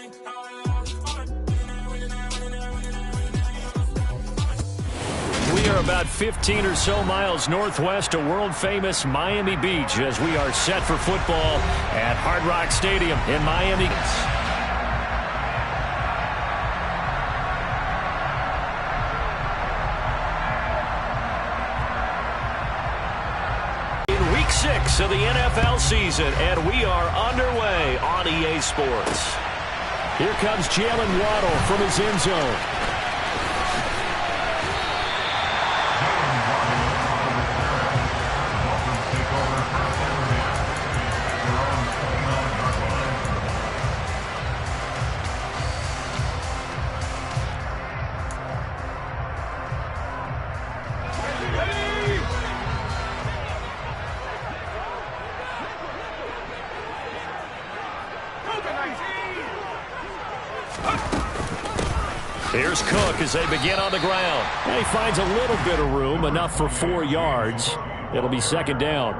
We are about 15 or so miles northwest of world-famous Miami Beach as we are set for football at Hard Rock Stadium in Miami. In Week 6 of the NFL season, and we are underway on EA Sports. Here comes Jalen Waddle from his end zone. Here's Cook as they begin on the ground. And he finds a little bit of room, enough for 4 yards. It'll be second down.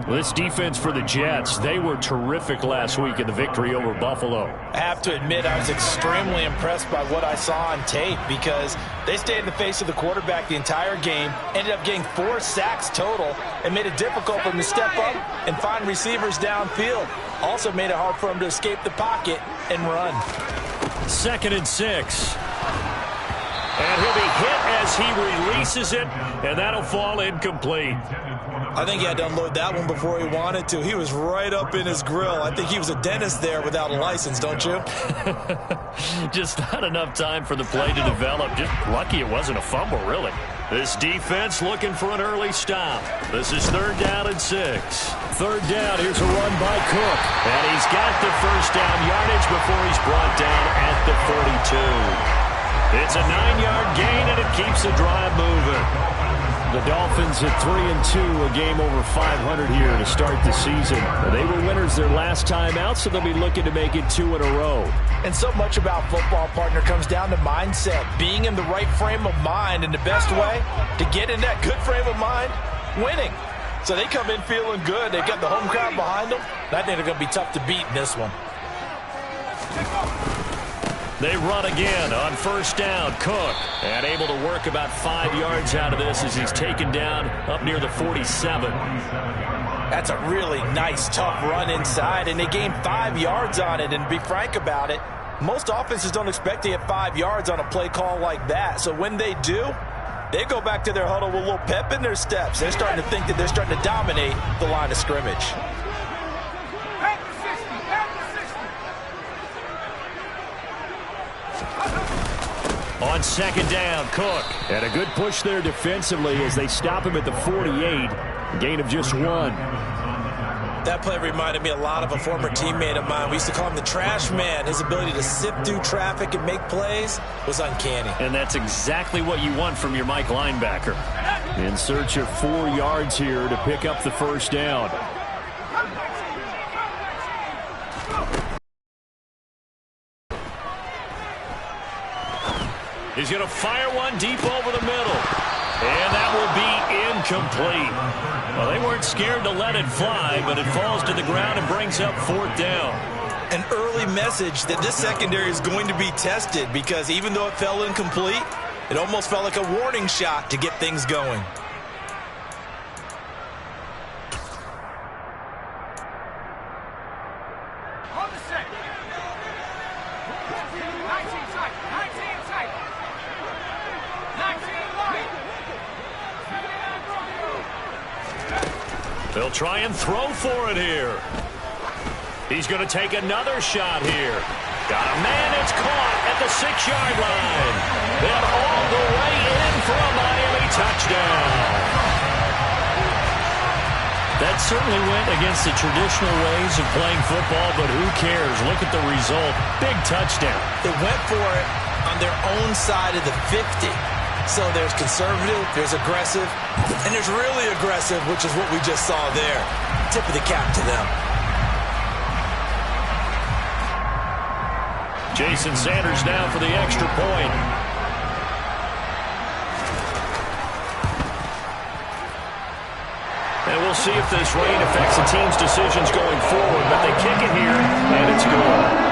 This defense for the Jets, they were terrific last week in the victory over Buffalo. I have to admit I was extremely impressed by what I saw on tape because they stayed in the face of the quarterback the entire game, ended up getting 4 sacks total, and made it difficult for him to step up and find receivers downfield. Also made it hard for him to escape the pocket and run. 2nd and 6. And he'll be hit as he releases it, and that'll fall incomplete. I think he had to unload that one before he wanted to. He was right up in his grill. I think he was a dentist there without a license, don't you? Just not enough time for the play to develop. Just lucky it wasn't a fumble, really. This defense looking for an early stop. This is 3rd down and 6. 3rd down, here's a run by Cook. And he's got the first down yardage before he's brought down at the 42. It's a 9-yard gain, and it keeps the drive moving. The Dolphins at 3-2, a game over 500 here to start the season. They were winners their last time out, so they'll be looking to make it 2 in a row. And so much about football, partner, comes down to mindset. Being in the right frame of mind, and the best way to get in that good frame of mind, winning. So they come in feeling good. They've got the home crowd behind them. I think they're going to be tough to beat in this one. They run again on 1st down. Cook, and able to work about 5 yards out of this as he's taken down up near the 47. That's a really nice, tough run inside, and they gain 5 yards on it. And to be frank about it, most offenses don't expect to get 5 yards on a play call like that. So when they do, they go back to their huddle with a little pep in their steps. They're starting to think that they're starting to dominate the line of scrimmage. On 2nd down, Cook. And a good push there defensively as they stop him at the 48. Gain of just 1. That play reminded me a lot of a former teammate of mine. We used to call him the trash man. His ability to sift through traffic and make plays was uncanny. And that's exactly what you want from your Mike linebacker. In search of 4 yards here to pick up the 1st down. He's going to fire one deep over the middle. And that will be incomplete. Well, they weren't scared to let it fly, but it falls to the ground and brings up 4th down. An early message that this secondary is going to be tested because even though it fell incomplete, it almost felt like a warning shot to get things going. They'll try and throw for it here. He's going to take another shot here. Got a man, it's caught at the 6-yard line. Then all the way in for a Miami touchdown. That certainly went against the traditional ways of playing football, but who cares? Look at the result. Big touchdown. They went for it on their own side of the 50. So there's conservative, there's aggressive, and there's really aggressive, which is what we just saw there. Tip of the cap to them. Jason Sanders now for the extra point. And we'll see if this rain affects the team's decisions going forward, but they kick it here, and it's good.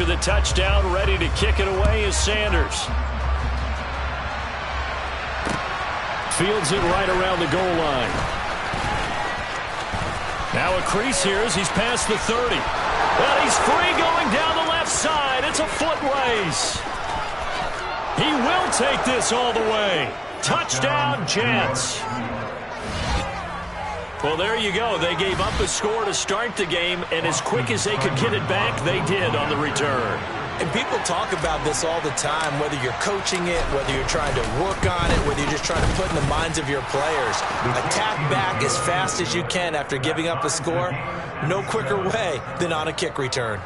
to the touchdown, ready to kick it away is Sanders. Fields it right around the goal line. Now a crease here as he's past the 30. And he's free going down the left side. It's a foot race. He will take this all the way. Touchdown, Jets. Well, there you go. They gave up a score to start the game, and as quick as they could get it back, they did on the return. And people talk about this all the time, whether you're coaching it, whether you're trying to work on it, whether you're just trying to put in the minds of your players. Attack back as fast as you can after giving up a score. No quicker way than on a kick return.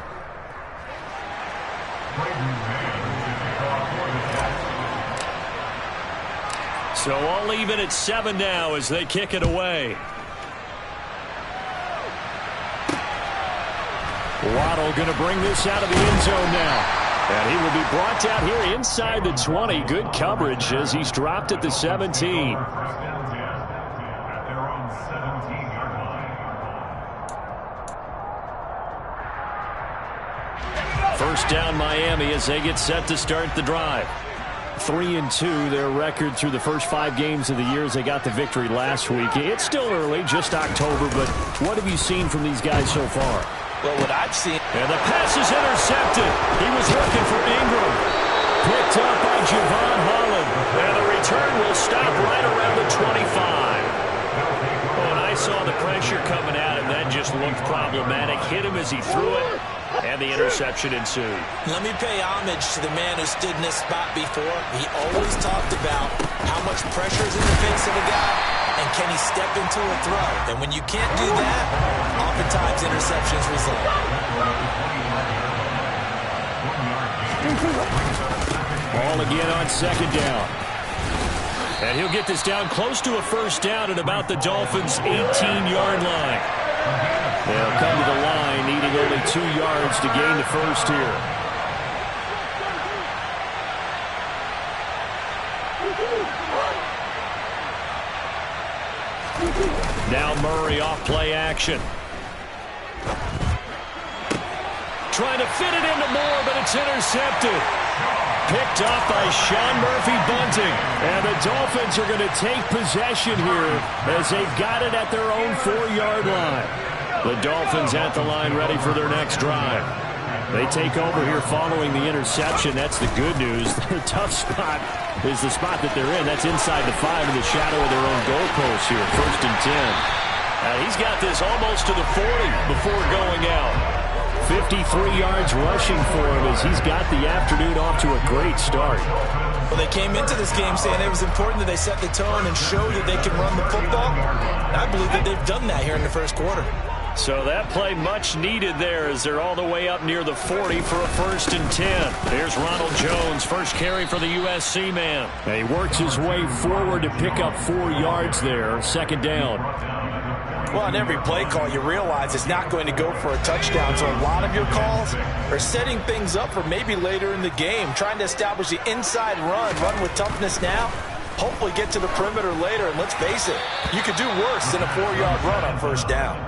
So all even at 7 now as they kick it away. Waddle going to bring this out of the end zone now. And he will be brought down here inside the 20. Good coverage as he's dropped at the 17. First down Miami as they get set to start the drive. 3-2 their record through the first 5 games of the year as they got the victory last week. It's still early, just October, but what have you seen from these guys so far? Well, what I've seen... And the pass is intercepted. He was looking for Ingram. Picked up by Javon Holland. And the return will stop right around the 25. When I saw the pressure coming at him, that just looked problematic. Hit him as he threw it, and the interception ensued. Let me pay homage to the man who stood in this spot before. He always talked about how much pressure is in the face of a guy, and can he step into a throw? And when you can't do that, oftentimes interceptions result. Ball again on second down. And he'll get this down close to a first down at about the Dolphins' 18-yard line. They'll come to the line, needing only 2 yards to gain the first here. Now Murray off play action. Trying to fit it into Moore, but it's intercepted. Picked up by Sean Murphy-Bunting. And the Dolphins are going to take possession here as they've got it at their own 4-yard line. The Dolphins at the line ready for their next drive. They take over here following the interception. That's the good news. Their tough spot is the spot that they're in. That's inside the 5 in the shadow of their own goalpost here. 1st and 10. He's got this almost to the 40 before going out. 53 yards rushing for him as he's got the afternoon off to a great start. Well, they came into this game saying it was important that they set the tone and show that they can run the football. I believe that they've done that here in the first quarter. So that play much needed there as they're all the way up near the 40 for a 1st and 10. There's Ronald Jones, first carry for the USC man. And he works his way forward to pick up 4 yards there, 2nd down. Well, on every play call, you realize it's not going to go for a touchdown. So a lot of your calls are setting things up for maybe later in the game, trying to establish the inside run with toughness now, hopefully get to the perimeter later. And let's face it, you could do worse than a 4-yard run on 1st down.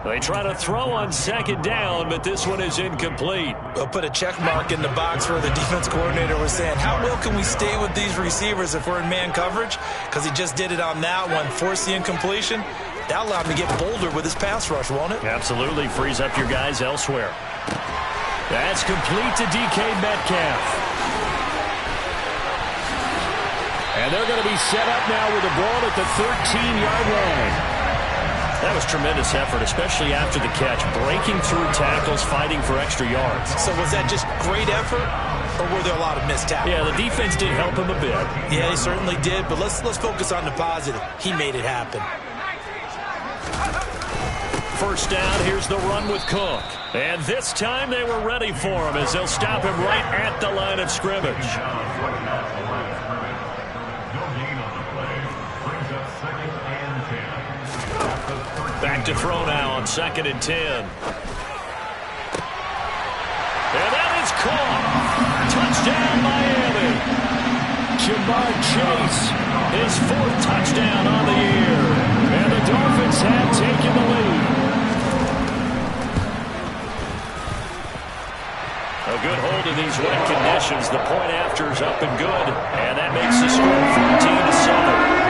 They try to throw on 2nd down, but this one is incomplete. They'll put a check mark in the box where the defense coordinator was saying, how well can we stay with these receivers if we're in man coverage? Because he just did it on that one, forced the incompletion. That allowed him to get bolder with his pass rush, won't it? Absolutely. Frees up your guys elsewhere. That's complete to DK Metcalf. And they're going to be set up now with the ball at the 13-yard line. That was tremendous effort, especially after the catch. Breaking through tackles, fighting for extra yards. So was that just great effort, or were there a lot of missed tackles? Yeah, the defense did help him a bit. Yeah, he certainly did, but let's focus on the positive. He made it happen. First down, here's the run with Cook. And this time they were ready for him as they'll stop him right at the line of scrimmage. Back to throw now on 2nd and 10. And that is caught. Touchdown, Miami. Jamar Chase, his 4th touchdown on the year. And the Dolphins have taken the lead. A good hold in these wet conditions. The point after is up and good. And that makes the score 14-7.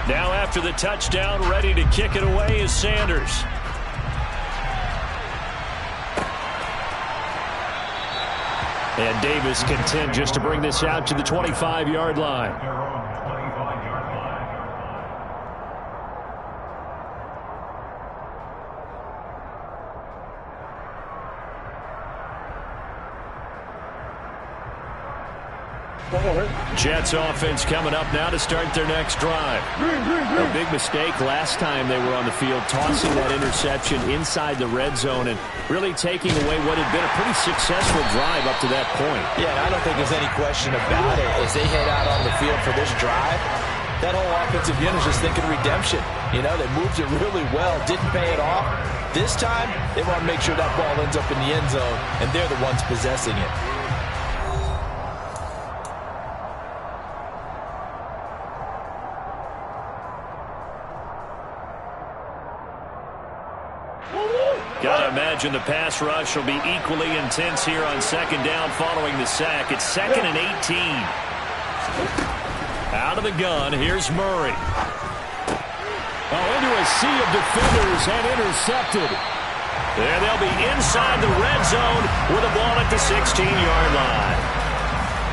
Now after the touchdown, ready to kick it away is Sanders. And Davis content just to bring this out to the 25-yard line. Jets offense coming up now to start their next drive. A big mistake last time they were on the field, tossing that interception inside the red zone and really taking away what had been a pretty successful drive up to that point. Yeah, I don't think there's any question about it. As they head out on the field for this drive, that whole offensive unit is just thinking redemption. You know, they moved it really well, didn't pay it off. This time, they want to make sure that ball ends up in the end zone, and they're the ones possessing it. Gotta imagine the pass rush will be equally intense here on second down following the sack. It's 2nd and 18. Out of the gun, here's Murray. Into a sea of defenders and intercepted. And they'll be inside the red zone with a ball at the 16-yard line.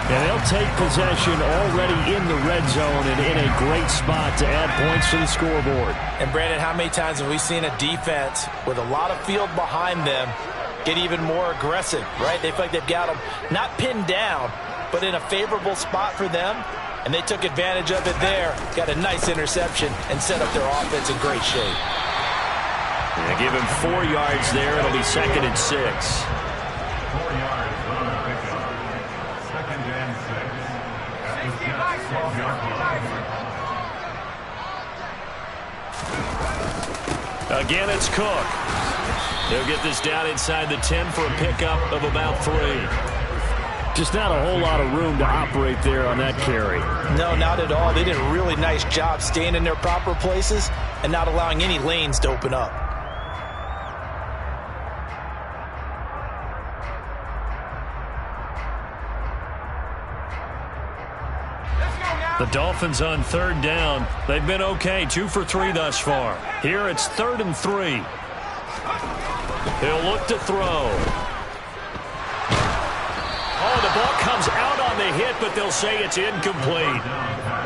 And they'll take possession already in the red zone and in a great spot to add points to the scoreboard. And, Brandon, how many times have we seen a defense with a lot of field behind them get even more aggressive, right? They feel like they've got them not pinned down, but in a favorable spot for them, and they took advantage of it there, got a nice interception, and set up their offense in great shape. Yeah, give him 4 yards there. It'll be 2nd and 6. 4 yards on the pickup. 2nd and 6. Again, it's Cook. They'll get this down inside the 10 for a pickup of about 3. Just not a whole lot of room to operate there on that carry. No, not at all. They did a really nice job staying in their proper places and not allowing any lanes to open up. The Dolphins on 3rd down. They've been okay, 2 for 3 thus far. Here it's 3rd and 3. He'll look to throw. Oh, the ball comes out on the hit, but they'll say it's incomplete.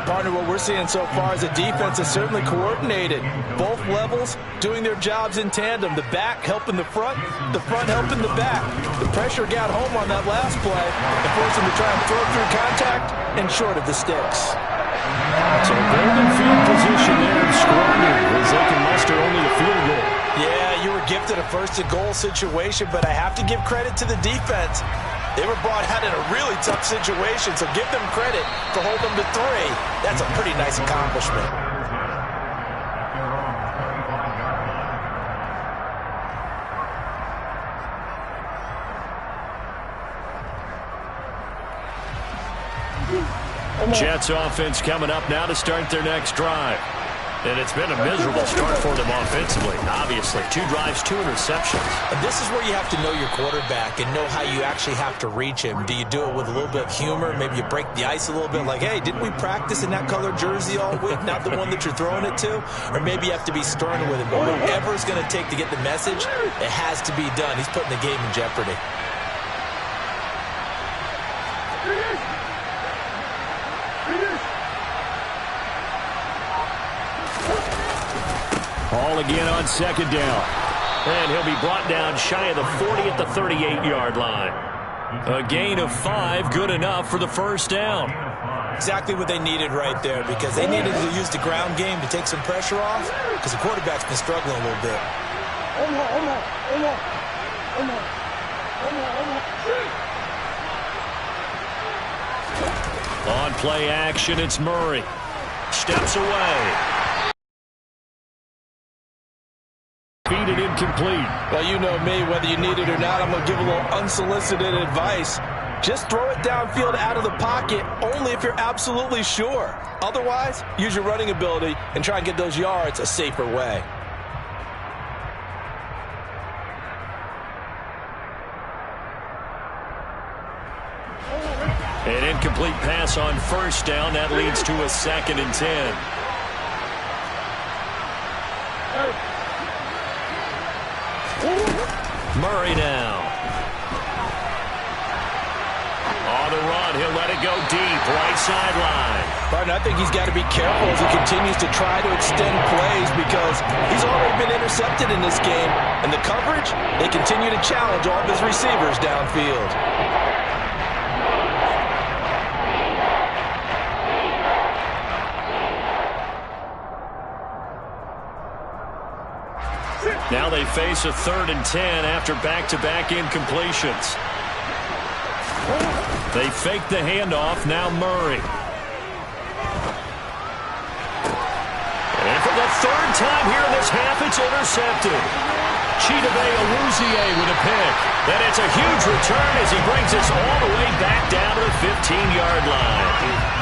Partner, what we're seeing so far is the defense is certainly coordinated. Both levels doing their jobs in tandem. The back helping the front helping the back. The pressure got home on that last play and forced them to try and throw through contact and short of the sticks. So golden field position there and squandered as they can muster only a field goal. Yeah, you were gifted a first-and-goal situation, but I have to give credit to the defense. They were brought out in a really tough situation, so give them credit for holding them to 3. That's a pretty nice accomplishment. Jets offense coming up now to start their next drive. And it's been a miserable start for them offensively, obviously. 2 drives, 2 interceptions. And this is where you have to know your quarterback and know how you actually have to reach him. Do you do it with a little bit of humor? Maybe you break the ice a little bit like, hey, didn't we practice in that color jersey all week, not the one that you're throwing it to? Or maybe you have to be stern with him. But whatever it's going to take to get the message, it has to be done. He's putting the game in jeopardy. Ball again on 2nd down. And he'll be brought down shy of the 40 at the 38-yard line. A gain of 5, good enough for the first down. Exactly what they needed right there, because they needed to use the ground game to take some pressure off, because the quarterback's been struggling a little bit. On play action, it's Murray. Steps away. Feed it incomplete. Well, you know me, whether you need it or not, I'm going to give a little unsolicited advice. Just throw it downfield out of the pocket only if you're absolutely sure. Otherwise, use your running ability and try and get those yards a safer way. An incomplete pass on first down. That leads to a 2nd and 10. Murray now. On the run, he'll let it go deep, right sideline. Martin, I think he's got to be careful as he continues to try to extend plays because he's already been intercepted in this game. And the coverage, they continue to challenge all of his receivers downfield. Now they face a 3rd and 10 after back-to-back incompletions. They fake the handoff. Now Murray. And for the 3rd time here in this half, it's intercepted. Chidobe Awuzie with a pick. And it's a huge return as he brings us all the way back down to the 15-yard line.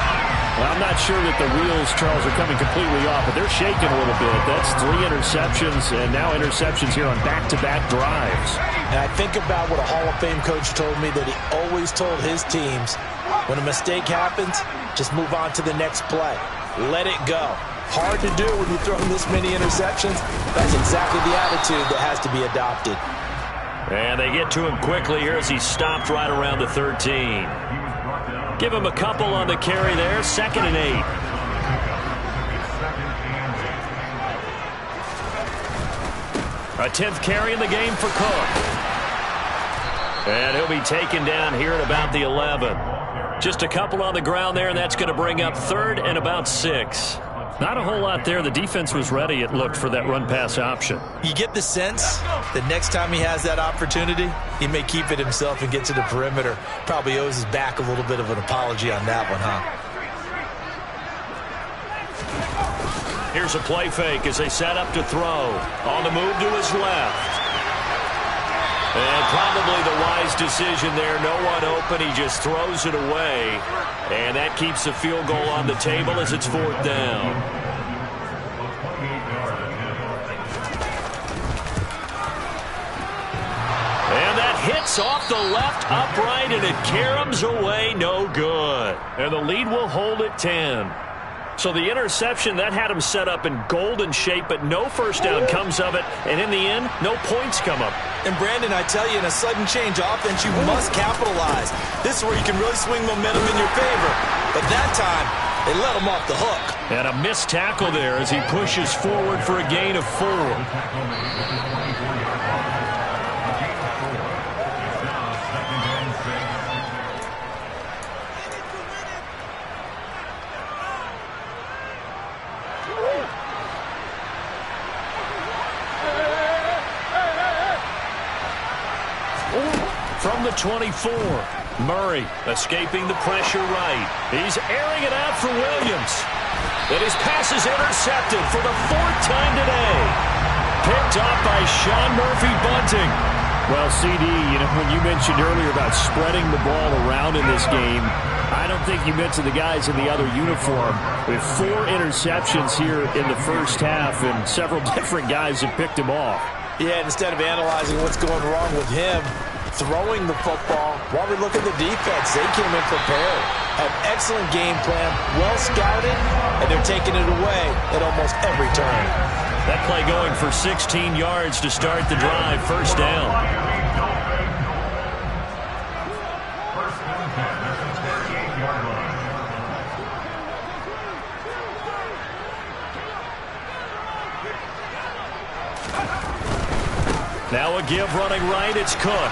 Well, I'm not sure that the wheels, Charles, are coming completely off, but they're shaking a little bit. That's 3 interceptions, and now interceptions here on back-to-back drives. And I think about what a Hall of Fame coach told me, that he always told his teams, when a mistake happens, just move on to the next play. Let it go. Hard to do when you throw this many interceptions. That's exactly the attitude that has to be adopted. And they get to him quickly here as he stopped right around the 13. Give him a couple on the carry there. 2nd and 8. A 10th carry in the game for Cook. And he'll be taken down here at about the 11. Just a couple on the ground there, and that's going to bring up 3rd and about 6. Not a whole lot there. The defense was ready, it looked, for that run-pass option. You get the sense that next time he has that opportunity, he may keep it himself and get to the perimeter. Probably owes his back a little bit of an apology on that one, huh? Here's a play fake as they set up to throw. On the move to his left. And probably the wise decision there. No one open. He just throws it away. And that keeps the field goal on the table as it's 4th down. And that hits off the left upright, and it caroms away. No good. And the lead will hold at 10. So the interception, that had him set up in golden shape, but no first down comes of it. And in the end, no points come up. And Brandon, I tell you, in a sudden change offense, you must capitalize. This is where you can really swing momentum in your favor. But that time, they let him off the hook. And a missed tackle there as he pushes forward for a gain of 4. From the 24, Murray escaping the pressure right. He's airing it out for Williams. And his pass is intercepted for the 4th time today. Picked off by Sean Murphy-Bunting. Well, CD, when you mentioned earlier about spreading the ball around in this game, I don't think you mentioned the guys in the other uniform. We have 4 interceptions here in the first half, and several different guys have picked him off. Yeah, instead of analyzing what's going wrong with him, throwing the football, while we look at the defense, they came in prepared. Have excellent game plan, well scouted, and they're taking it away at almost every turn. That play going for 16 yards to start the drive. First down. First and 10 at the 38-yard line. Now a give running right. It's Cook.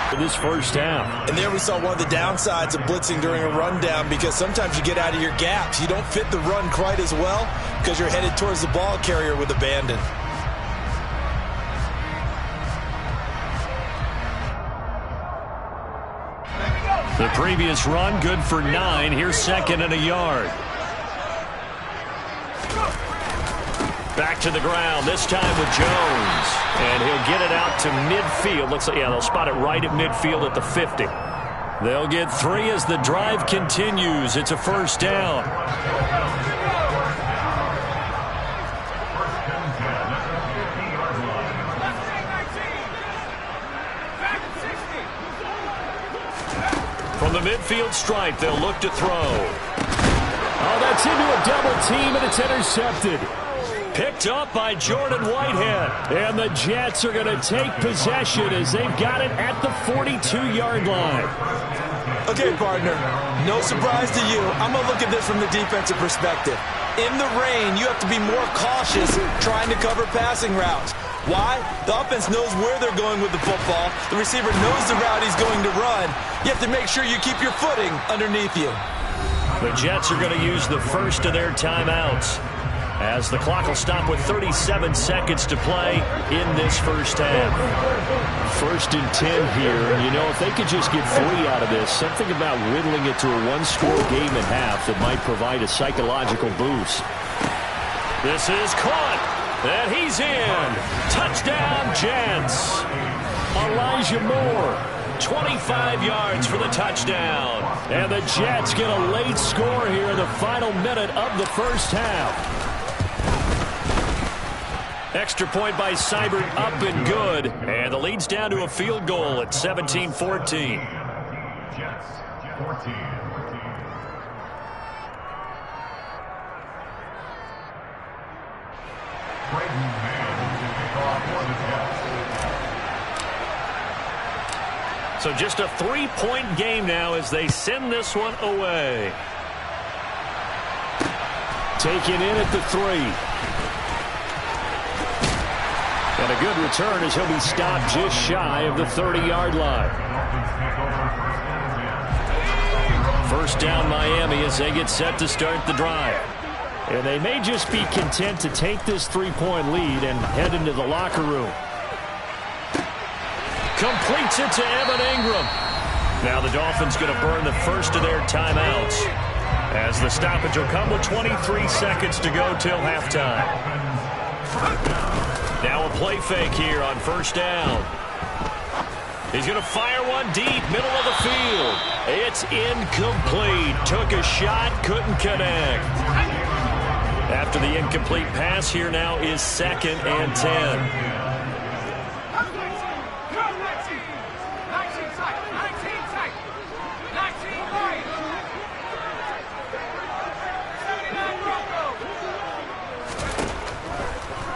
For this first half. And there we saw one of the downsides of blitzing during a rundown, because sometimes you get out of your gaps. You don't fit the run quite as well because you're headed towards the ball carrier with abandon. The previous run good for 9. Here's 2nd and a yard. Back to the ground, this time with Jones. And he'll get it out to midfield. Looks like, yeah, they'll spot it right at midfield at the 50. They'll get 3 as the drive continues. It's a first down. From the midfield stripe, they'll look to throw. Oh, that's into a double team, and it's intercepted. Picked up by Jordan Whitehead. And the Jets are going to take possession as they've got it at the 42-yard line. Okay, partner, no surprise to you. I'm going to look at this from the defensive perspective. In the rain, you have to be more cautious trying to cover passing routes. Why? The offense knows where they're going with the football. The receiver knows the route he's going to run. You have to make sure you keep your footing underneath you. The Jets are going to use the first of their timeouts, as the clock will stop with 37 seconds to play in this first half. 1st and 10 here, and you know, if they could just get 3 out of this, something about whittling it to a one-score game at half that might provide a psychological boost. This is caught, and he's in. Touchdown, Jets. Elijah Moore, 25 yards for the touchdown. and the Jets get a late score here in the final minute of the first half. Extra point by Seibert, up and good. And the lead's down to a field goal at 17-14. Jets, 14. Braden Mann to kick off for the Jets. So just a 3-point game now as they send this one away. Taken in at the 3. And a good return as he'll be stopped just shy of the 30-yard line. First down Miami as they get set to start the drive. And they may just be content to take this 3-point lead and head into the locker room. Completes it to Evan Ingram. Now the Dolphins going to burn the first of their timeouts, as the stoppage will come with 23 seconds to go till halftime. Now a play fake here on first down. He's going to fire one deep, middle of the field. It's incomplete. Took a shot, couldn't connect. After the incomplete pass, here now is 2nd and 10.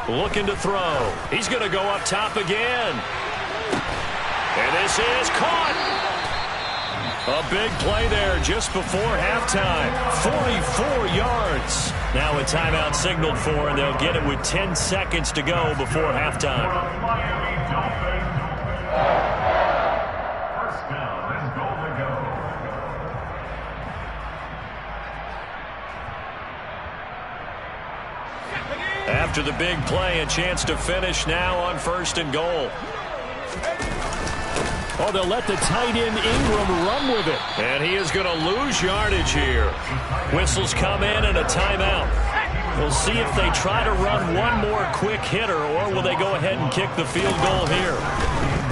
Looking to throw. He's going to go up top again. And this is caught. A big play there just before halftime. 44 yards. Now a timeout signaled for, and they'll get it with 10 seconds to go before halftime. Miami Dolphins. First down and goal to go. After the big play, a chance to finish now on 1st and goal. Oh, they'll let the tight end Ingram run with it. And he is going to lose yardage here. Whistles come in and a timeout. We'll see if they try to run one more quick hitter, or will they go ahead and kick the field goal here.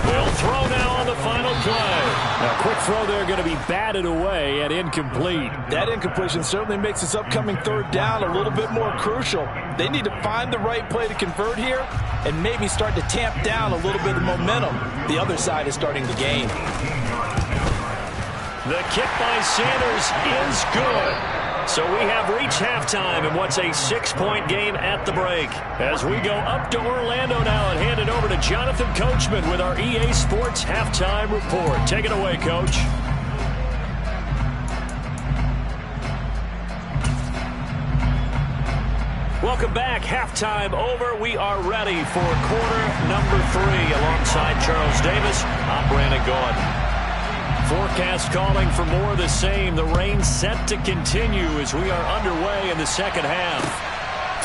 They'll throw now on the final play. Now, quick throw there going to be batted away and incomplete. That incompletion certainly makes this upcoming 3rd down a little bit more crucial. They need to find the right play to convert here and maybe start to tamp down a little bit of momentum. The other side is starting the game. The kick by Sanders is good. So we have reached halftime in what's a 6-point game at the break. As we go up to Orlando now and hand it over to Jonathan Coachman with our EA Sports Halftime Report. Take it away, Coach. Welcome back. Halftime over. We are ready for quarter number 3 alongside Charles Davis. I'm Brandon Gaudin. Forecast calling for more of the same. The rain set to continue as we are underway in the second half.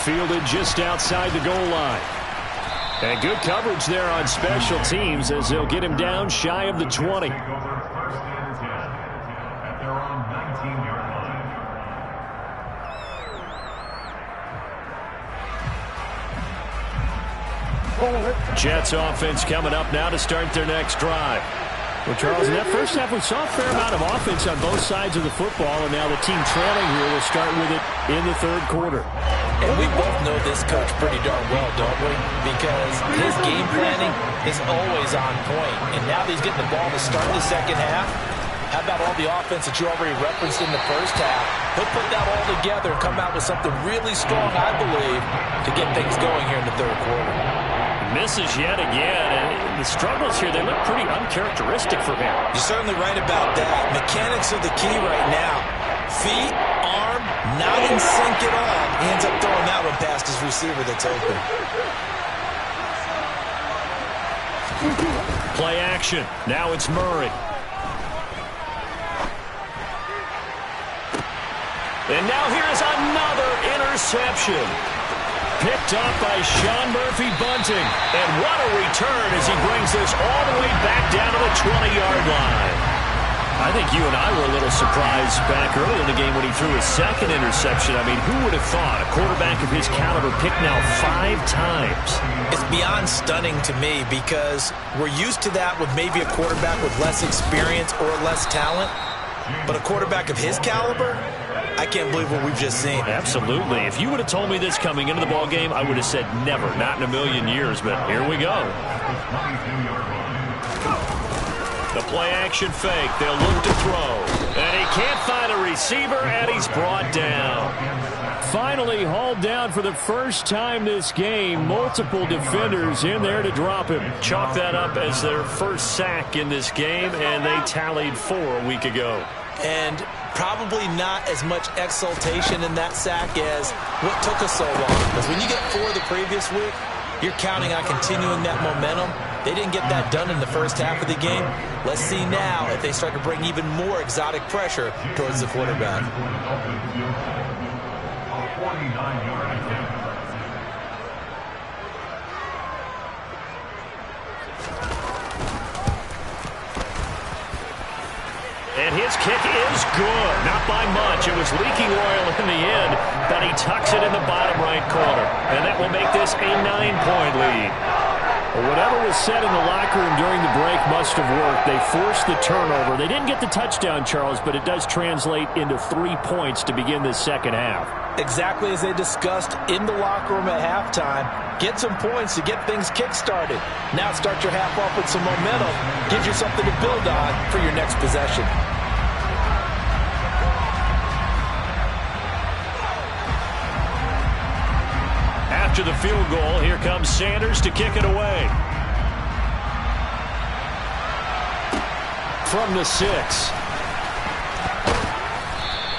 Fielded just outside the goal line. And good coverage there on special teams as they'll get him down shy of the 20. Take over 1st and 10 at their own 19-yard line. Jets offense coming up now to start their next drive. Well, Charles, in that first half, we saw a fair amount of offense on both sides of the football, and now the team trailing here will start with it in the third quarter. And we both know this coach pretty darn well, don't we? Because his game planning is always on point. And now that he's getting the ball to start the second half, how about all the offense that you already referenced in the first half? He'll put that all together and come out with something really strong, I believe, to get things going here in the third quarter. Misses yet again, and the struggles here, they look pretty uncharacteristic for him. You're certainly right about that. Mechanics are the key right now. Feet, arm, not in sync at all. He ends up throwing that one past his receiver that's open. Play action. Now it's Murray. And now here's another interception. Picked up by Sean Murphy-Bunting. And what a return as he brings this all the way back down to the 20-yard line. I think you and I were a little surprised back early in the game when he threw his second interception. I mean, who would have thought a quarterback of his caliber picked now 5 times? It's beyond stunning to me because we're used to that with maybe a quarterback with less experience or less talent. But a quarterback of his caliber, I can't believe what we've just seen. Absolutely. If you would have told me this coming into the ball game, I would have said never, not in a million years. But here we go. The play-action fake. They'll look to throw. And he can't find a receiver, and he's brought down. Finally hauled down for the first time this game. Multiple defenders in there to drop him. Chalk that up as their first sack in this game, and they tallied 4 a week ago. And probably not as much exultation in that sack as what took us so long. Because when you get 4 the previous week, you're counting on continuing that momentum. They didn't get that done in the first half of the game. Let's see now if they start to bring even more exotic pressure towards the quarterback. And his kick is good. Not by much. It was leaking oil in the end, but he tucks it in the bottom right corner. And that will make this a 9-point lead. Well, whatever was said in the locker room during the break must have worked. They forced the turnover. They didn't get the touchdown, Charles, but it does translate into 3 points to begin this second half. Exactly as they discussed in the locker room at halftime. Get some points to get things kick-started. Now start your half off with some momentum. Gives you something to build on for your next possession. After the field goal, here comes Sanders to kick it away. From the 6.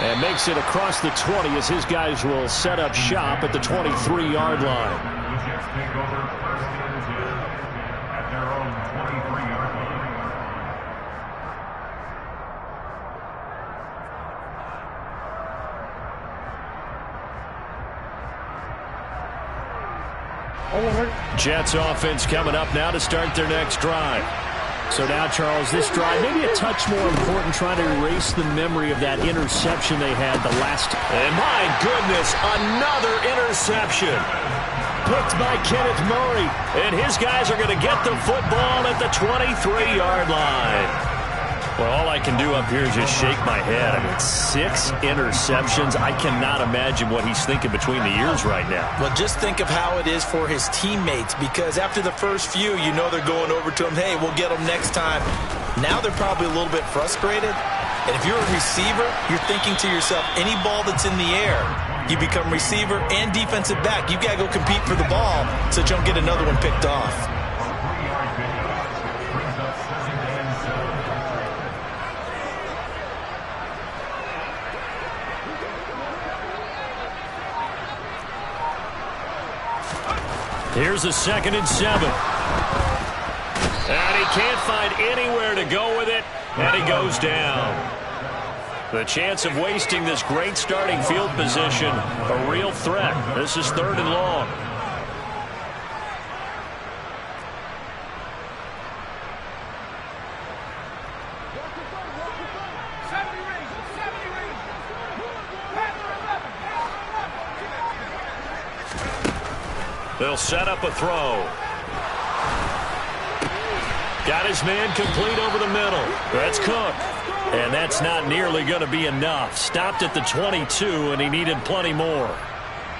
And makes it across the 20 as his guys will set up shop at the 23-yard line. Take over first and 10 at their own 23-yard line. Jets offense coming up now to start their next drive. So now, Charles, this drive maybe a touch more important, trying to erase the memory of that interception they had the last. And my goodness, another interception. Picked by Kenneth Murray. And his guys are going to get the football at the 23-yard line. Well, all I can do up here is just shake my head. I mean, 6 interceptions. I cannot imagine what he's thinking between the ears right now. Well, just think of how it is for his teammates, because after the first few, you know they're going over to him, hey, we'll get them next time. Now they're probably a little bit frustrated. And if you're a receiver, you're thinking to yourself, any ball that's in the air, you become receiver and defensive back. You've got to go compete for the ball so that you don't get another one picked off. Here's a 2nd and 7. And he can't find anywhere to go with it, and he goes down. The chance of wasting this great starting field position, a real threat. This is 3rd and long. They'll set up a throw. Got his man complete over the middle. That's Cook. And that's not nearly going to be enough. Stopped at the 22, and he needed plenty more.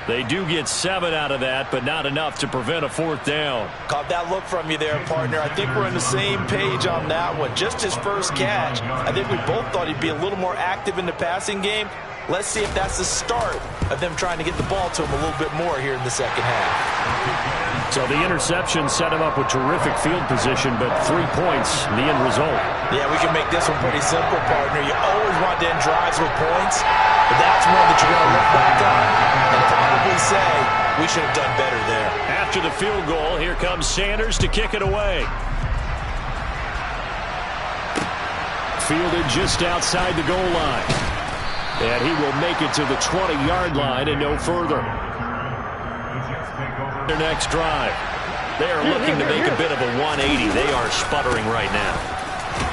They do get 7 out of that, but not enough to prevent a 4th down. Caught that look from you there, partner. I think we're on the same page on that one. Just his first catch. I think we both thought he'd be a little more active in the passing game. Let's see if that's the start of them trying to get the ball to him a little bit more here in the second half. So the interception set him up with terrific field position, but 3 points, the end result. Yeah, we can make this one pretty simple, partner. You always want to end drives with points, but that's one that you're going to look back on and probably say we should have done better there. After the field goal, here comes Sanders to kick it away. Fielded just outside the goal line. And he will make it to the 20-yard line and no further. Their next drive. They are looking to make a bit of a 180. They are sputtering right now.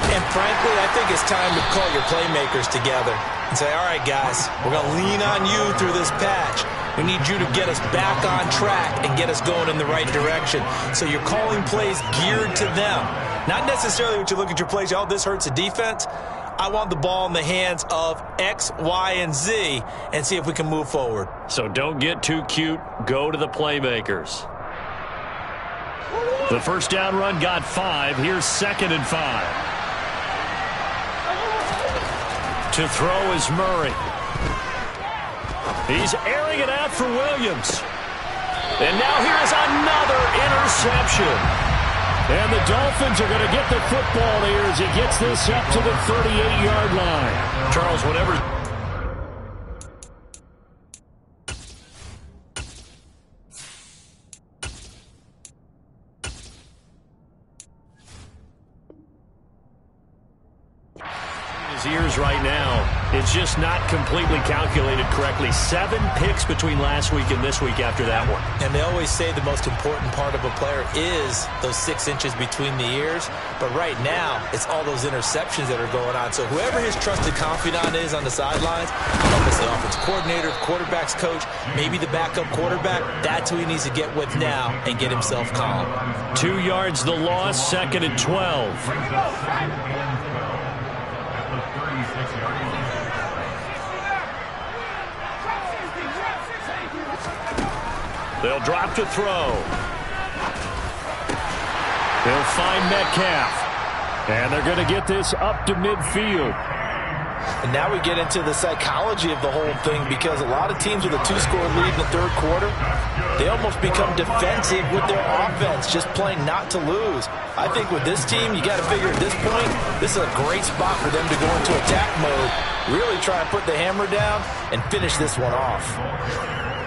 And frankly, I think it's time to call your playmakers together and say, all right, guys, we're going to lean on you through this patch. We need you to get us back on track and get us going in the right direction. So you're calling plays geared to them. Not necessarily when you look at your plays, oh, this hurts the defense. I want the ball in the hands of X, Y, and Z and see if we can move forward. So don't get too cute. Go to the playmakers. The first down run got 5. Here's 2nd and 5. To throw is Murray. He's airing it out for Williams. And now here is another interception. And the Dolphins are going to get the football here as he gets this up to the 38-yard line. Charles, whenever... ears right now, it's just not completely calculated correctly. 7 picks between last week and this week after that one. And they always say the most important part of a player is those 6 inches between the ears. But right now, it's all those interceptions that are going on. So whoever his trusted confidant is on the sidelines, whether it's the offensive coordinator, quarterback's coach, maybe the backup quarterback, that's who he needs to get with now and get himself calm. 2 yards the loss, 2nd and 12. They'll drop to throw. They'll find Metcalf. And they're going to get this up to midfield. And now we get into the psychology of the whole thing, because a lot of teams with a 2-score lead in the third quarter, they almost become defensive with their offense, just playing not to lose. I think with this team, you got to figure at this point, this is a great spot for them to go into attack mode, really try and put the hammer down and finish this one off.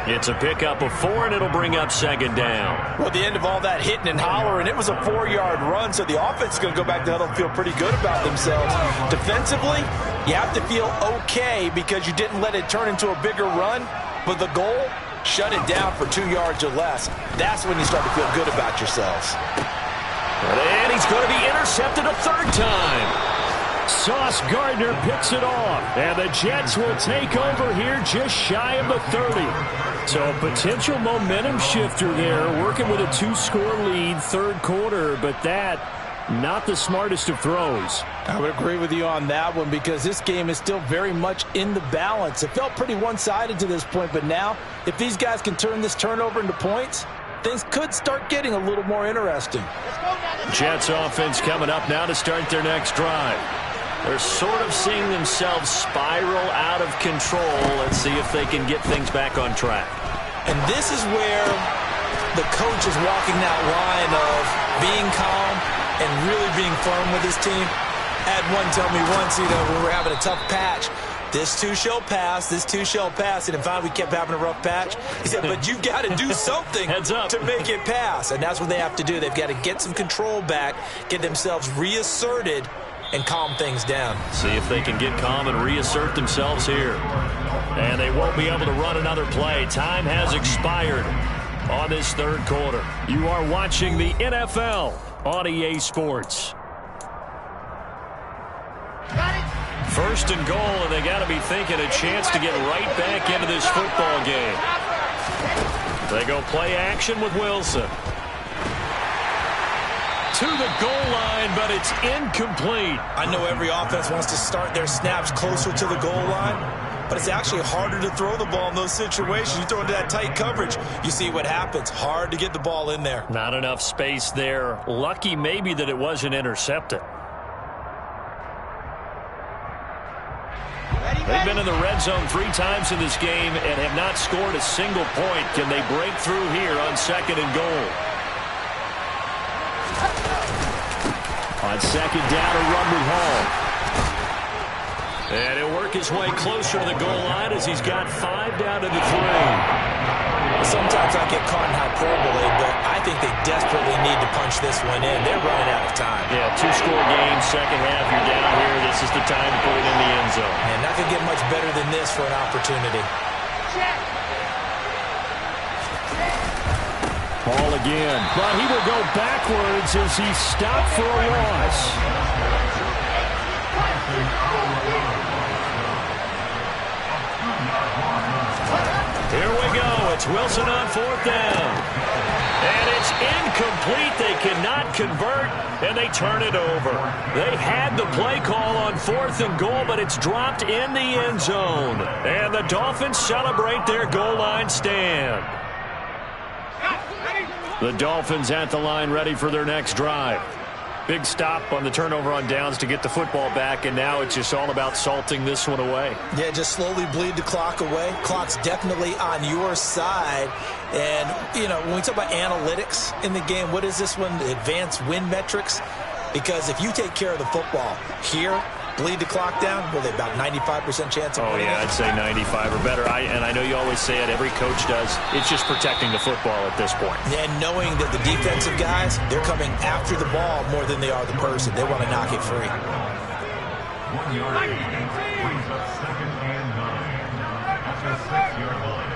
It's a pickup of 4, and it'll bring up 2nd down. Well, at the end of all that hitting and hollering, it was a 4-yard run, so the offense is going to go back to huddle and feel pretty good about themselves. Defensively, you have to feel okay because you didn't let it turn into a bigger run, but the goal, shut it down for 2 yards or less. That's when you start to feel good about yourselves. And he's going to be intercepted a 3rd time. Sauce Gardner picks it off, and the Jets will take over here just shy of the 30. So a potential momentum shifter there, working with a 2-score lead, third quarter, but that, not the smartest of throws. I would agree with you on that one, because this game is still very much in the balance. It felt pretty one-sided to this point, but now, if these guys can turn this turnover into points, things could start getting a little more interesting. Jets offense coming up now to start their next drive. They're sort of seeing themselves spiral out of control. Let's see if they can get things back on track. And this is where the coach is walking that line of being calm and really being firm with his team. I had one tell me once, when we were having a tough patch, this too shall pass, this too shall pass. And finally we kept having a rough patch. He said, but you've got to do something to make it pass. And that's what they have to do. They've got to get some control back, get themselves reasserted, and calm things down. See if they can get calm and reassert themselves here. And they won't be able to run another play. Time has expired on this third quarter. You are watching the NFL on EA Sports. First and goal, and they got to be thinking a chance to get right back into this football game. They go play action with Wilson. to the goal line, but it's incomplete. I know every offense wants to start their snaps closer to the goal line, but it's actually harder to throw the ball in those situations. You throw into that tight coverage, you see what happens. Hard to get the ball in there. Not enough space there. Lucky maybe that it wasn't intercepted. They've been in the red zone 3 times in this game and have not scored a single point. Can they break through here on 2nd and goal? On 2nd down, a run with Hall. And he'll work his way closer to the goal line as he's got 5 down to the 3. Sometimes I get caught in hyperbole, but I think they desperately need to punch this one in. They're running out of time. Yeah, 2-score game, second half, you're down here. This is the time to put it in the end zone. And not going to get much better than this for an opportunity. Ball again, but he will go backwards as he's stopped for a loss. Here we go. It's Wilson on 4th down. And it's incomplete. They cannot convert, and they turn it over. They had the play call on 4th and goal, but it's dropped in the end zone. And the Dolphins celebrate their goal line stand. The Dolphins at the line ready for their next drive. Big stop on the turnover on downs to get the football back, and now it's just all about salting this one away. Yeah, just slowly bleed the clock away. Clock's definitely on your side. And, you know, when we talk about analytics in the game, what is this one? Advanced win metrics? Because if you take care of the football here, bleed the clock down, well, they about 95% chance of winning. Oh, yeah, I'd say 95 or better. And I know you always say it, every coach does. It's just protecting the football at this point. And knowing that the defensive guys, they're coming after the ball more than they are the person. They want to knock it free. 1 yard gain. Brings up 2nd and 9. After 6-yard line.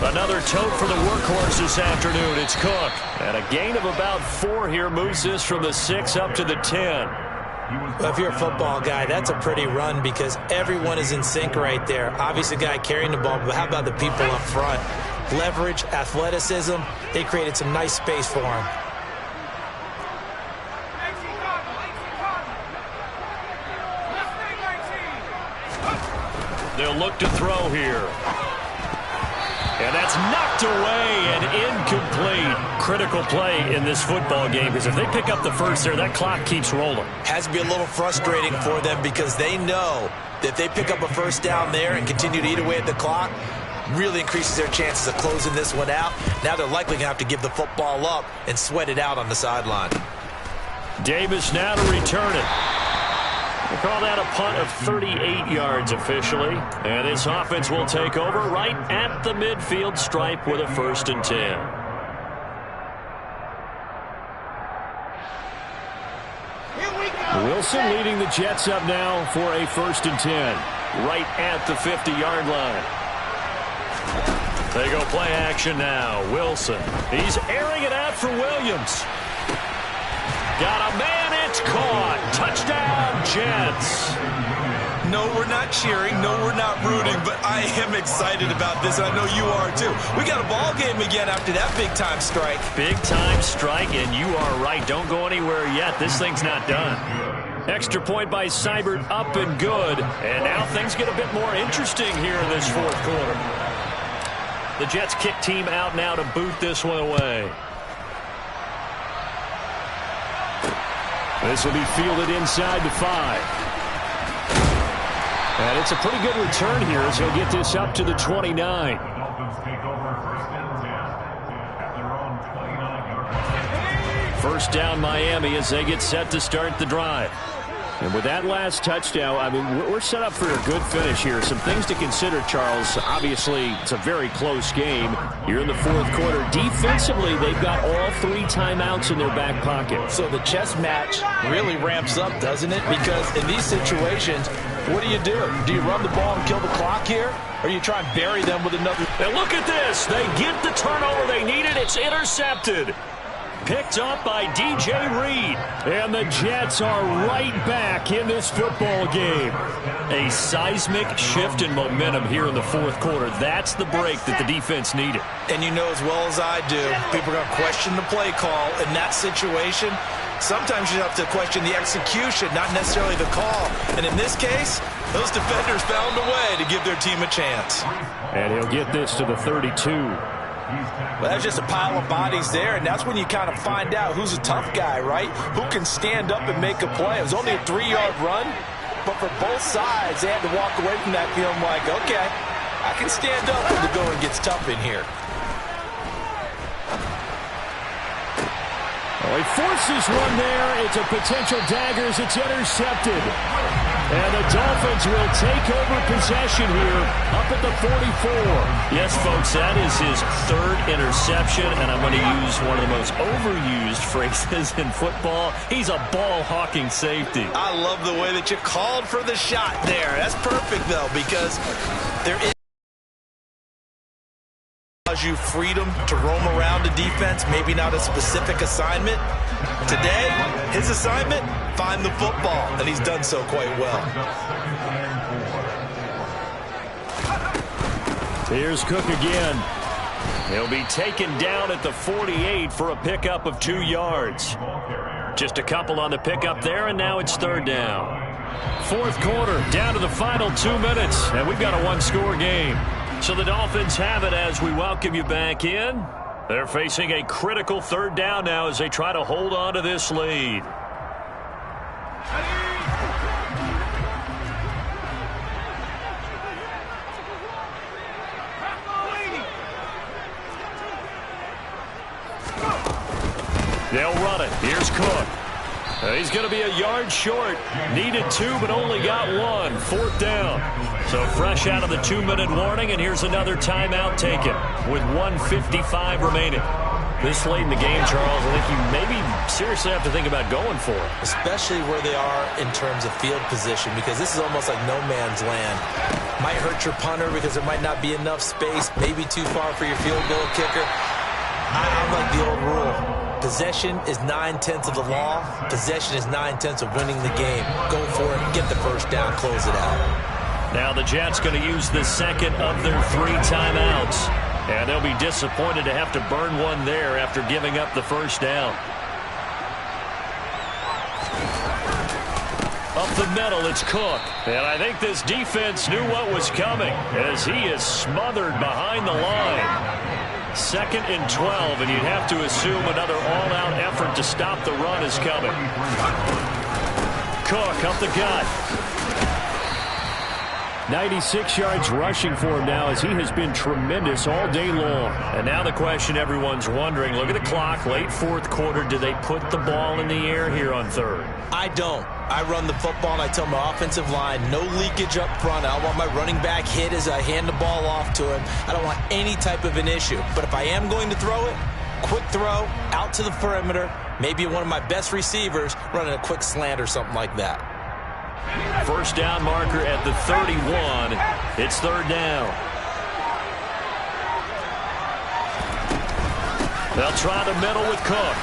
Another tote for the workhorse this afternoon. It's Cook. And a gain of about 4 here moves this from the 6 up to the 10. Well, if you're a football guy, that's a pretty run because everyone is in sync right there. Obviously, the guy carrying the ball, but how about the people up front? Leverage, athleticism, they created some nice space for him. They'll look to throw here. And that's knocked away and incomplete. Critical play in this football game because if they pick up the first there, that clock keeps rolling. Has to be a little frustrating for them because they know that if they pick up a first down there and continue to eat away at the clock, really increases their chances of closing this one out. Now they're likely going to have to give the football up and sweat it out on the sideline. Davis now to return it. We'll call that a punt of 38 yards officially. And this offense will take over right at the midfield stripe with a 1st and 10. Wilson leading the Jets up now for a 1st and 10. Right at the 50-yard line. They go play action now. Wilson. He's airing it out for Williams. Got a man, it's caught. Touchdown, Jets. No, we're not cheering. No, we're not rooting, but I am excited about this, and I know you are too. We got a ball game again after that big-time strike. Big-time strike, and you are right. Don't go anywhere yet. This thing's not done. Extra point by Seibert, up and good. And now things get a bit more interesting here in this 4th quarter. The Jets kick team out now to boot this one away. This will be fielded inside the 5. And it's a pretty good return here as he'll get this up to the 29. The Dolphins take over 1st and 10 at their own 29-yard line. 1st down Miami as they get set to start the drive. And with that last touchdown, I mean, we're set up for a good finish here. Some things to consider, Charles. Obviously, it's a very close game. You're in the 4th quarter. Defensively, they've got all 3 timeouts in their back pocket. So the chess match really ramps up, doesn't it? Because in these situations, what do? Do you run the ball and kill the clock here? Or you try and bury them with another? And look at this. They get the turnover they needed. It's intercepted. Picked up by DJ Reed. And the Jets are right back in this football game. A seismic shift in momentum here in the fourth quarter. That's the break that the defense needed. And you know as well as I do, people are going to question the play call in that situation. Sometimes you have to question the execution, not necessarily the call. And in this case, those defenders found a way to give their team a chance. And he'll get this to the 32. Well, that's just a pile of bodies there, and that's when you kind of find out who's a tough guy, right? Who can stand up and make a play. It was only a 3-yard run, but for both sides, they had to walk away from that feeling like, okay, I can stand up when the going gets tough in here. Well, he forces one there. It's a potential dagger as it's intercepted. And the Dolphins will take over possession here up at the 44. Yes, folks, that is his third interception, and I'm going to use one of the most overused phrases in football. He's a ball-hawking safety. I love the way that you called for the shot there. That's perfect, though, because there is you freedom to roam around the defense, maybe not a specific assignment. Today, his assignment, find the football, and he's done so quite well. Here's Cook again. He'll be taken down at the 48 for a pickup of 2 yards. Just a couple on the pickup there, and now it's third down. Fourth quarter, down to the final 2 minutes, and we've got a one-score game. So the Dolphins have it as we welcome you back in. They're facing a critical third down now as they try to hold on to this lead. They'll run it. Here's Cook. He's going to be a yard short. Needed 2, but only got 1. Fourth down. So fresh out of the 2-minute warning, and here's another timeout taken with 1:55 remaining. This late in the game, Charles, I think you maybe seriously have to think about going for it. Especially where they are in terms of field position, because this is almost like no man's land. Might hurt your punter because there might not be enough space, maybe too far for your field goal kicker. I'm like the old rule. Possession is 9/10 of the law. Possession is 9/10 of winning the game. Go for it. Get the first down. Close it out. Now the Jets going to use the second of their 3 timeouts. And they'll be disappointed to have to burn one there after giving up the first down. Up the middle, it's Cook. And I think this defense knew what was coming as he is smothered behind the line. 2nd and 12, and you'd have to assume another all-out effort to stop the run is coming. Cook up the gut. 96 yards rushing for him now as he has been tremendous all day long. And now the question everyone's wondering, look at the clock, late fourth quarter, do they put the ball in the air here on third? I don't. I run the football and I tell my offensive line, no leakage up front. I don't want my running back hit as I hand the ball off to him. I don't want any type of an issue. But if I am going to throw it, quick throw, out to the perimeter, maybe one of my best receivers running a quick slant or something like that. First down marker at the 31. It's third down. They'll try the middle with Cook.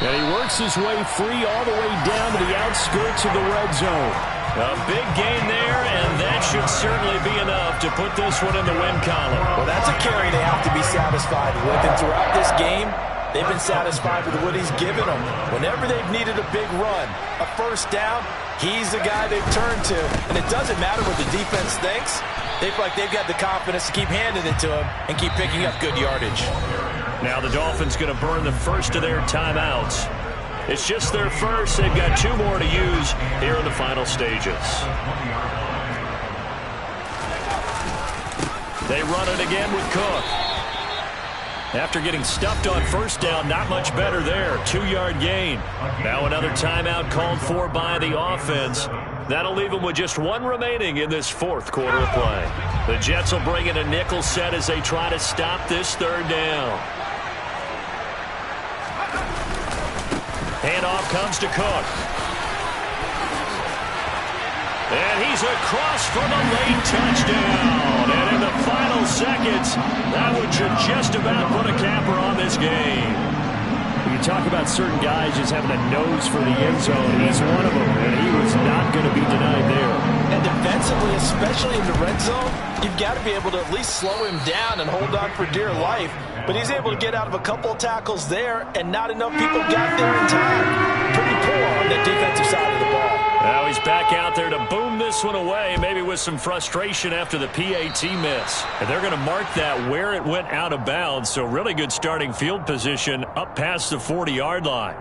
And he works his way free all the way down to the outskirts of the red zone. A big gain there, and that should certainly be enough to put this one in the win column. Well, that's a carry they have to be satisfied with. And throughout this game, they've been satisfied with what he's given them. Whenever they've needed a big run, a first down, he's the guy they've turned to. And it doesn't matter what the defense thinks. They feel like they've got the confidence to keep handing it to him and keep picking up good yardage. Now the Dolphins going to burn the first of their timeouts. It's just their first. They've got 2 more to use here in the final stages. They run it again with Cook. After getting stuffed on first down, not much better there. 2-yard gain. Now another timeout called for by the offense. That'll leave them with just 1 remaining in this fourth quarter of play. The Jets will bring in a nickel set as they try to stop this third down. Handoff comes to Cook. And he's across for the late touchdown. And in the final seconds, that would just about put a capper on this this game. You talk about certain guys just having a nose for the end zone. He's one of them, and he was not going to be denied there. And defensively, especially in the red zone, you've got to be able to at least slow him down and hold on for dear life. But he's able to get out of a couple of tackles there, and not enough people got there in time. Pretty poor on that defensive side of the ball. Now he's back out there to boom this one away, maybe with some frustration after the PAT miss. And they're going to mark that where it went out of bounds, so really good starting field position up past the 40-yard line.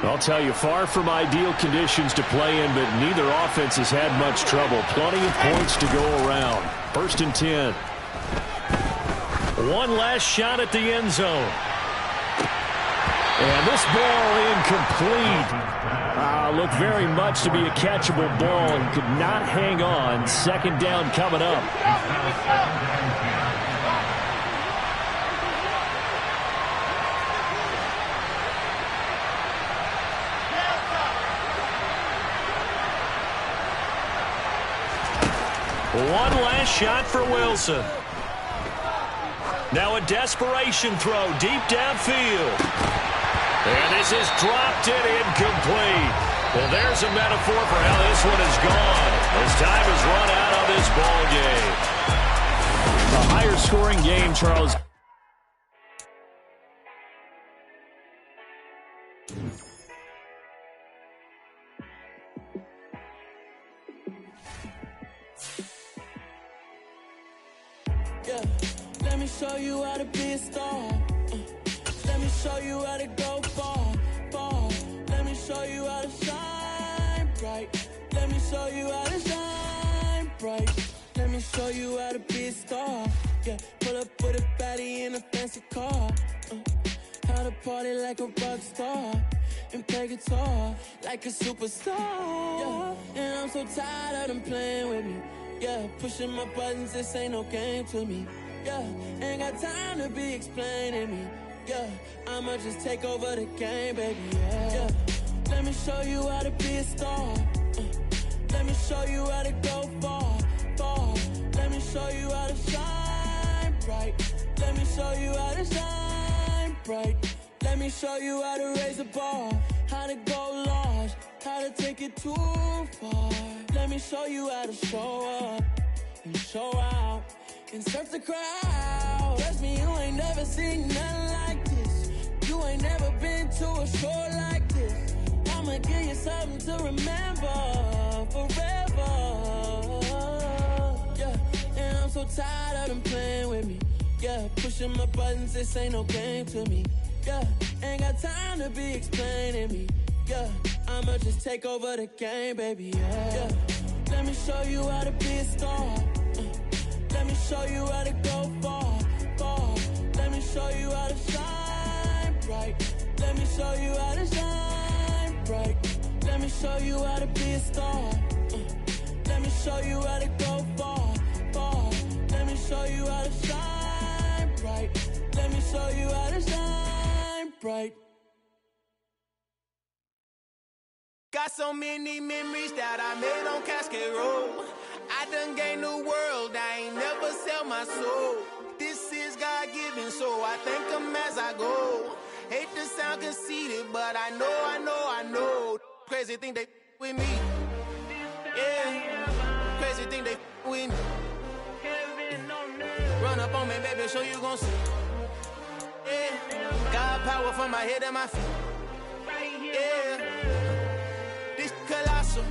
I'll tell you, far from ideal conditions to play in, but neither offense has had much trouble. Plenty of points to go around. 1st and 10. One last shot at the end zone. And this ball incomplete. Looked very much to be a catchable ball and could not hang on. 2nd down coming up. One last shot for Wilson. Now a desperation throw deep downfield. And this is dropped and incomplete. Well, there's a metaphor for how this one is gone as time has run out on this ball game. A higher scoring game, Charles. Yeah, let me show you how to be a star. Let me show you how to go far, far. Let me show you how to shine bright. Let me show you how to shine bright. Let me show you how to be a star. Yeah, pull up with a baddie in a fancy car. How to party like a rock star and play guitar like a superstar. Yeah, and I'm so tired of them playing with me. Yeah, pushing my buttons, this ain't no game to me. Yeah, ain't got time to be explaining me. Yeah, I'ma just take over the game, baby. Yeah, let me show you how to be a star. Let me show you how to go far, far. Let me show you how to shine bright. Let me show you how to shine bright. Let me show you how to raise the bar, how to go large, how to take it too far. Let me show you how to show up and show out and surf the crowd. Trust me, you ain't never seen nothing like this. You ain't never been to a show like this. I'ma give you something to remember forever. Yeah, and I'm so tired of them playing with me. Yeah, pushing my buttons, this ain't no game to me. Yeah, ain't got time to be explaining me. Yeah, I'ma just take over the game, baby. Yeah, let me show you how to be a star. Let me show you how to go far, far. Let me show you how to shine bright. Let me show you how to shine bright. Let me show you how to be a star. Let me show you how to go far, far. Let me show you how to shine bright. Let me show you how to shine bright. Got so many memories that I made on Cascade Road. I done gained the world, I ain't never sell my soul. This is God-given, so I thank him as I go. Hate to sound conceited, but I know. Crazy thing they with me. Yeah, crazy thing they with me. Run up on me, baby, show you gon' see. Yeah, God power from my head and my feet. Yeah. This colossal,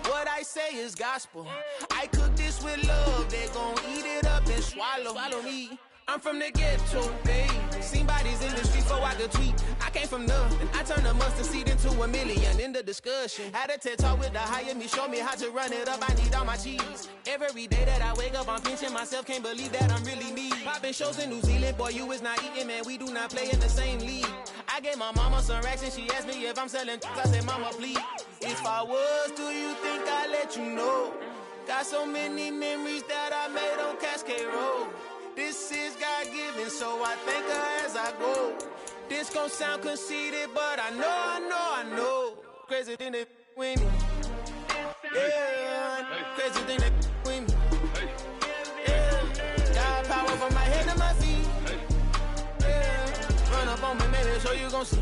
what I say is gospel. I cook this with love, they gon' eat it up and swallow me. I'm from the ghetto, babe. Seen bodies in the streets so I could tweet. I came from nothing, I turned a mustard seed into a million. In the discussion, had a TED talk with the higher me, show me how to run it up. I need all my cheese. Every day that I wake up, I'm pinching myself, can't believe that I'm really me. Popping shows in New Zealand, boy, you is not eating, man. We do not play in the same league. I gave my mama some racks and she asked me if I'm selling. I said, mama, please. If I was, do you think I'd let you know? Got so many memories that I made on Cascade Road. This is God-given, so I thank her as I go. This gon' sound conceited, but I know. Crazy thing that with me. Yeah, crazy thing that with me. Yeah, got power from my head to my feet. Yeah, run up on me, maybe so you gon' see.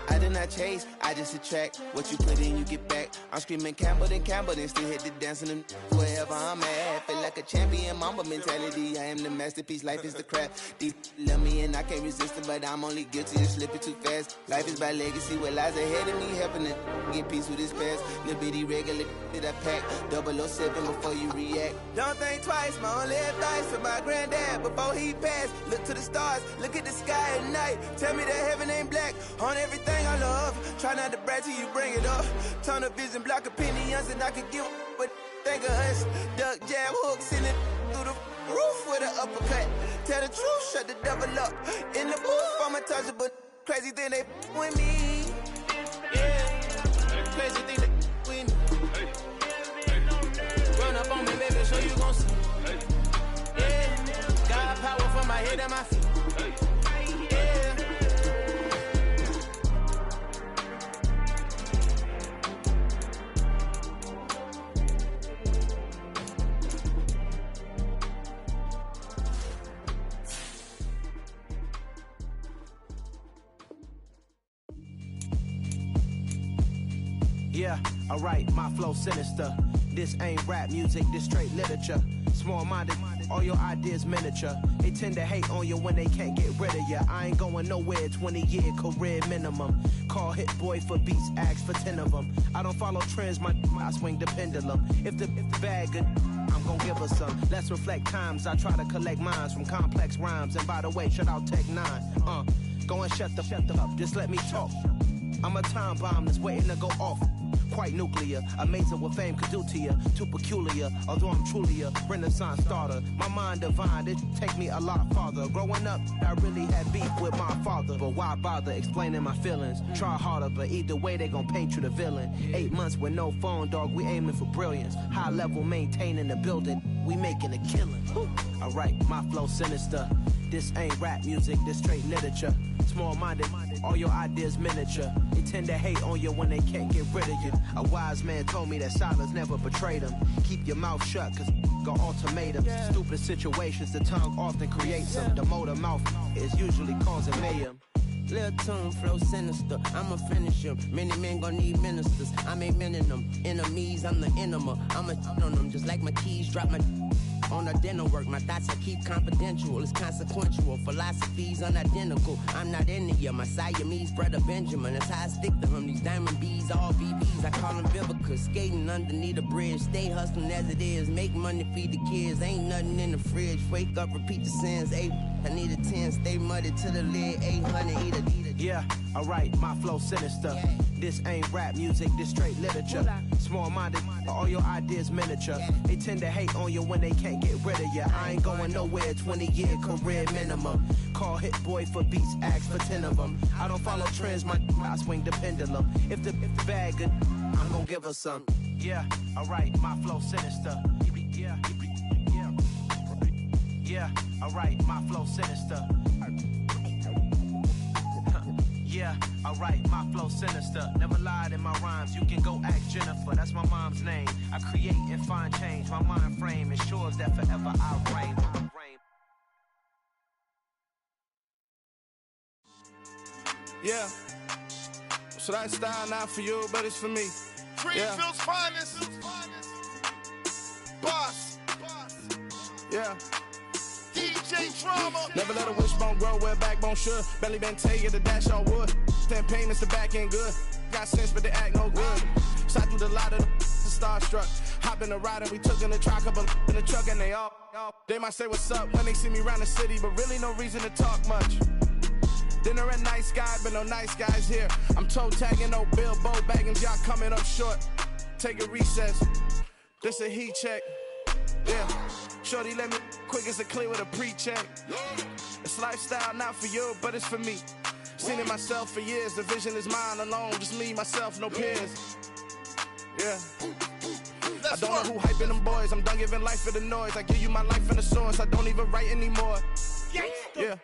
I did not chase, I just attract. What you put in, you get back. I'm screaming Campbell, then still hit the dancing and wherever I'm at. Feel like a champion, mamba mentality. I am the masterpiece, life is the crap. Deep love me and I can't resist it, but I'm only guilty of slipping too fast. Life is by legacy, what lies ahead of me, helping to get peace with his past. Little bitty regular that I pack, 007 before you react. Don't think twice, my only advice for my granddad before he passed. Look to the stars, look at the sky at night. Tell me that heaven ain't black on everything I love. Try not to brag till you bring it up. Turn the vision, block opinions, and I could give but think of us. Duck, jab, hooks in it through the roof with an uppercut. Tell the truth, shut the devil up. In the booth, I'm untouchable. Crazy thing they with me. Yeah, crazy thing they with me. Run up on me, baby, so you gon' see. Yeah, got power from my head and my feet. Yeah, alright, my flow sinister. This ain't rap music, this straight literature. Small-minded, all your ideas miniature. They tend to hate on you when they can't get rid of you. I ain't going nowhere, 20-year career minimum. Call Hit Boy for beats, ask for 10 of them. I don't follow trends, I swing the pendulum. If the bag good, I'm gon' give her some. Let's reflect times, I try to collect minds from complex rhymes. And by the way, shout out Tech 9. Go and shut the up, just let me talk. I'm a time bomb that's waiting to go off. Quite nuclear, amazing what fame could do to you. Too peculiar, although I'm truly a renaissance starter. My mind divine, it take me a lot farther. Growing up, I really had beef with my father. But why bother explaining my feelings? Try harder, but either way they gon' paint you the villain. 8 months with no phone, dog, we aiming for brilliance. High level maintaining the building, we making a killing. Alright, my flow sinister. This ain't rap music, this straight literature. Small-minded, all your ideas miniature. They tend to hate on you when they can't get rid of you. A wise man told me that silence never betrayed him. Keep your mouth shut, cause got ultimatums. Stupid situations, the tongue often creates them. The motor mouth is usually causing mayhem. Lil' tune, flow sinister, I'ma finish him. Many men gon' need ministers, I'm aiming them. Enemies, I'm the enema, I'ma on them. Just like my keys, drop my on the dental work. My thoughts I keep confidential, it's consequential. Philosophies unidentical, I'm not in it yet. My Siamese brother Benjamin, that's how I stick to him. These diamond bees, all BBs, I call them Vivica. Skating underneath the bridge, stay hustling as it is. Make money, feed the kids, ain't nothing in the fridge. Wake up, repeat the sins, I need a 10, stay muddy to the lid, 800, eat a. Yeah, alright, my flow sinister. This ain't rap music, this straight literature. Small-minded, all your ideas miniature. They tend to hate on you when they can't get rid of you. I ain't going nowhere, 20-year career minimum. Call Hit Boy for beats, ask for 10 of them. I don't follow trends, I swing the pendulum. If the bag good, I'm gon' give her some. Yeah, alright, my flow sinister. Yeah, alright, my flow sinister. Yeah, alright, my flow sinister. Never lied in my rhymes, you can go ask Jennifer, that's my mom's name. I create and find change, my mind frame ensures that forever I reign. Yeah, so that style not for you, but it's for me. Greenfield's finest. Boss. Yeah. DJ Drama. Never let a wishbone grow where backbone should. Belly been taking the dash on wood. Stand payments, the back end good. Got sense, but they act no good. Shot through the lot of the starstruck. Hop in the ride and we took in the truck, couple in the truck, and they all. They might say what's up when they see me around the city, but really no reason to talk much. Dinner at nice guy, but no nice guys here. I'm toe tagging, no Bilbo Baggins, y'all coming up short. Take a recess. This a heat check. Yeah. Shorty let me quick as a clear with a pre-check. It's lifestyle not for you, but it's for me. Seen it myself for years. The vision is mine alone. Just me, myself, no peers. Yeah. I don't know who hyping them boys. I'm done giving life for the noise. I give you my life in the source. I don't even write anymore. Yeah.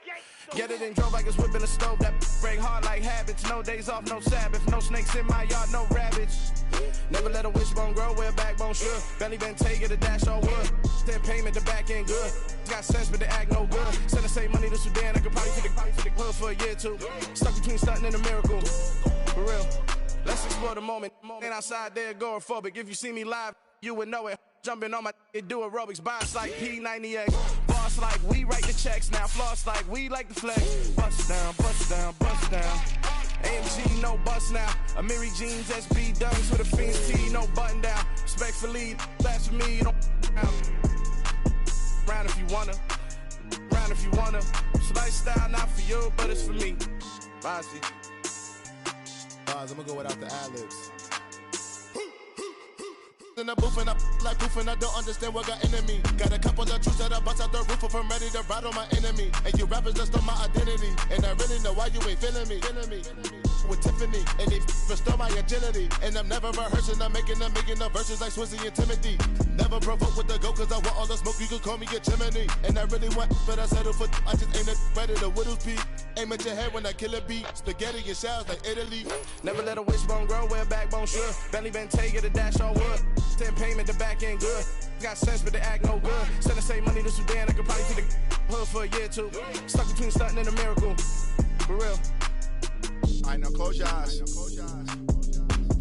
Get it and drove like it's whipping a stove. That break hard like habits. No days off, no Sabbath. No snakes in my yard, no rabbits. Never let a wishbone grow where a backbone should. Belly been taking a dash all wood. Then payment, the back end good. Got sense, but the act no good. Send the same money to Sudan. I could probably take the hood for a year or two. Stuck between stunting and a miracle. For real. Let's explore the moment. Ain't outside there agoraphobic. If you see me live, you would know it. Jumping on my do aerobics. Boss like P90X. Boss like we write the checks. Now floss like we like the flex. Bust down, bust down, bust down. AMG, no bust now. Amiri jeans, SB dunks with a Fiends T, no button down. Respectfully, that's for me, you don't round if you wanna. Round if you wanna. It's lifestyle, not for you, but it's for me. Bossy. I'm gonna go without the ad-libs. In the booth and I like proof and I don't understand what got into me. Got a couple of truths that I bust out the roof if I'm ready to ride on my enemy. And you rappers just stole my identity. And I really know why you ain't feeling me. With Tiffany, and they restore my agility. And I'm never rehearsing, I'm making the verses like Swizzy and Timothy. Never provoke with the go, cause I want all the smoke, you can call me a chimney. And I really want, but I settle for, I just ain't ready to Whittles Peak. Aim at your head when I kill a beat. Spaghetti and shells like Italy. Never let a wishbone grow where a backbone should. Belly been taking a dash all wood. Then payment, the back end good. Got sense, but the act no good. Send the same money to Sudan, I could probably take the hood for a year or two. Stuck between stunting and a miracle. For real. All right, now close your eyes.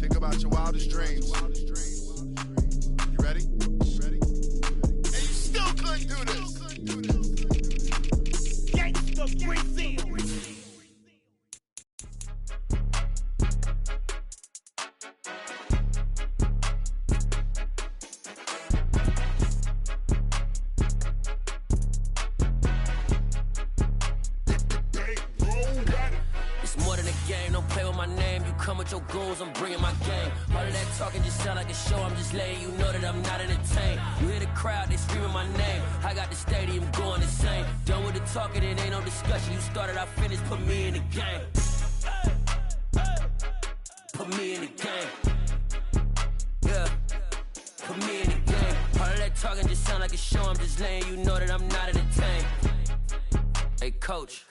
Think about your wildest dreams. You ready? And you still couldn't do this. Gangsta Brazil. Come with your goons, I'm bringing my game. All of that talking just sound like a show. I'm just letting you know that I'm not entertained. You hear the crowd, they screaming my name. I got the stadium going insane. Done with the talking, it ain't no discussion. You started, I finished, put me in the game. Put me in the game. Yeah, put me in the game. All of that talking just sound like a show. I'm just letting you know that I'm not entertained. Hey, coach.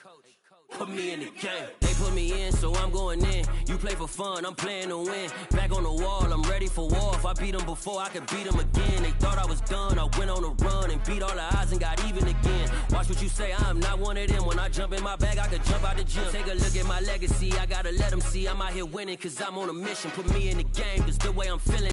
Put me in the game. They put me in, so I'm going in. You play for fun, I'm playing to win. Back on the wall, I'm ready for war. If I beat them before, I could beat them again. They thought I was done, I went on a run and beat all the odds and got even again. Watch what you say, I'm not one of them. When I jump in my bag, I could jump out the gym. Take a look at my legacy, I gotta let them see I'm out here winning, cause I'm on a mission. Put me in the game, cause the way I'm feeling.